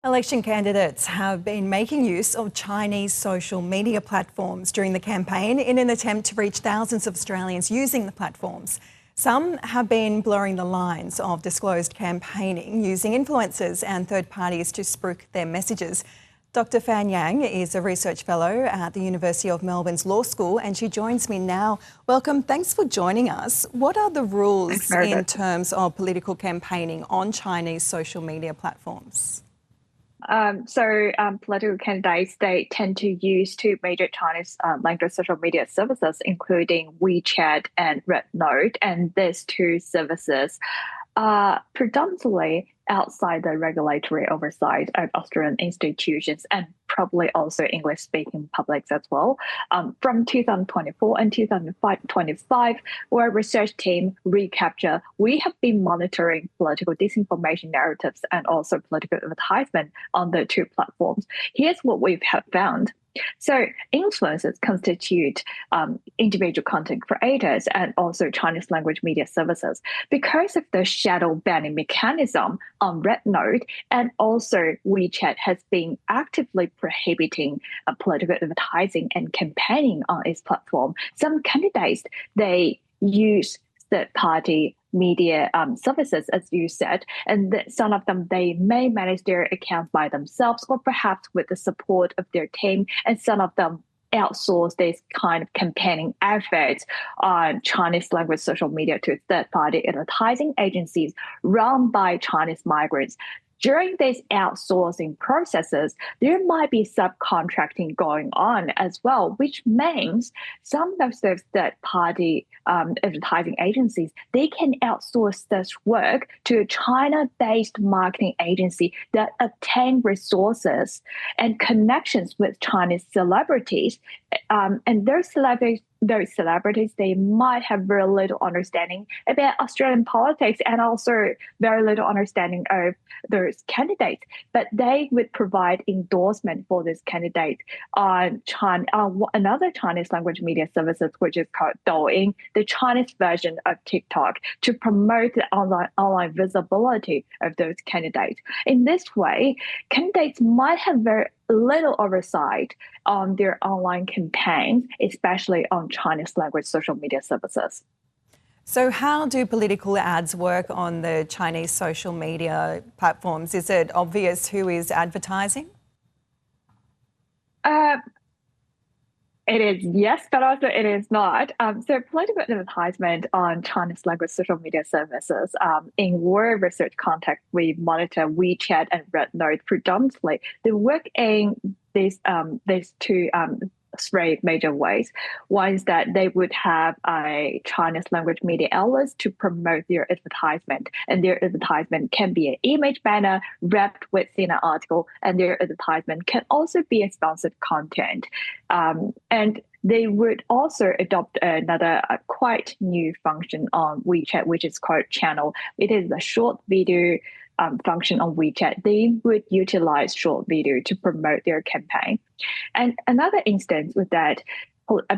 Election candidates have been making use of Chinese social media platforms during the campaign in an attempt to reach thousands of Australians using the platforms. Some have been blurring the lines of disclosed campaigning, using influencers and third parties to spruik their messages. Dr. Fan Yang is a research fellow at the University of Melbourne's Law School and she joins me now. Welcome. Thanks for joining us. What are the rules in terms of political campaigning on Chinese social media platforms? Political candidates, they tend to use two major Chinese language social media services, including WeChat and RedNote. And these two services are predominantly outside the regulatory oversight of Australian institutions and probably also English-speaking publics as well. From 2024 and 2025, our research team reCAPTCHA, we have been monitoring political disinformation narratives and also political advertisement on the two platforms. Here's what we have found. So influencers constitute individual content creators and also Chinese language media services. Because of the shadow banning mechanism on RedNote and also WeChat has been actively prohibiting political advertising and campaigning on its platform, some candidates, they use third-party media services, as you said, and some of them, they may manage their accounts by themselves or perhaps with the support of their team, and some of them outsource this kind of campaigning efforts on Chinese language social media to third-party advertising agencies run by Chinese migrants. During these outsourcing processes, there might be subcontracting going on as well, which means some of those third-party advertising agencies, they can outsource this work to a China-based marketing agency that obtain resources and connections with Chinese celebrities. And those celebrities, they might have very little understanding about Australian politics and also very little understanding of those candidates, but they would provide endorsement for this candidate on another Chinese language media services, which is called Douyin, the Chinese version of TikTok, to promote the online visibility of those candidates. In this way, candidates might have very little oversight on their online campaigns, especially on Chinese language social media services. So how do political ads work on the Chinese social media platforms? Is it obvious who is advertising? It is, yes, but also it is not. So political advertisement on Chinese language social media services, in our research context, we monitor WeChat and RedNote predominantly. They work in these two three major ways. One is that they would have a Chinese language media outlets to promote their advertisement, and their advertisement can be an image banner wrapped within an article, and their advertisement can also be a sponsored content. And they would also adopt another quite new function on WeChat, which is called channel. It is a short video function on WeChat. They would utilize short video to promote their campaign. And another instance was that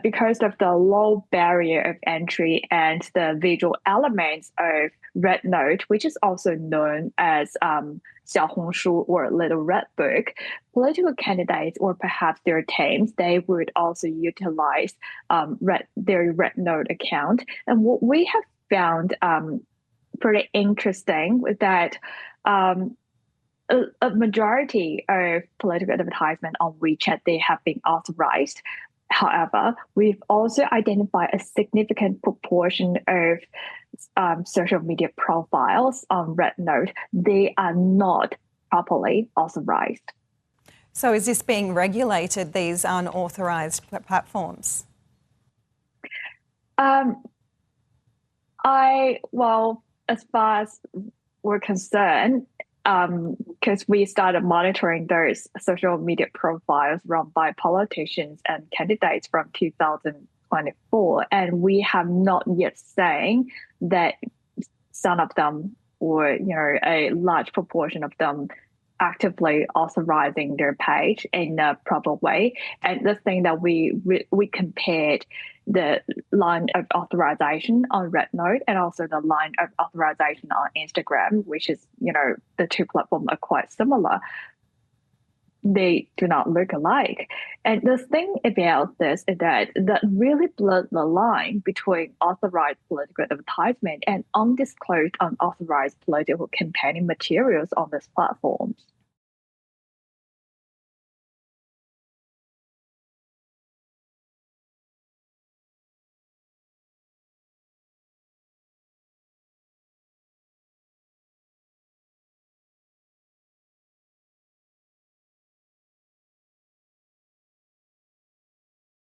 because of the low barrier of entry and the visual elements of RedNote, which is also known as Xiaohongshu or Little Red Book, political candidates or perhaps their teams, they would also utilize their RedNote account. And what we have found pretty interesting was that a majority of political advertisement on WeChat, they have been authorized. However, we've also identified a significant proportion of social media profiles on RedNote. They are not properly authorized. So is this being regulated, these unauthorized platforms? As far as we're concerned, because we started monitoring those social media profiles run by politicians and candidates from 2024, and we have not yet seen that some of them or a large proportion of them actively authorizing their page in a proper way. And the thing that we compared the line of authorization on RedNote and also the line of authorization on Instagram, which is, the two platforms are quite similar. they do not look alike. And the thing about this is that really blurred the line between authorized political advertisement and undisclosed unauthorized political campaigning materials on these platforms.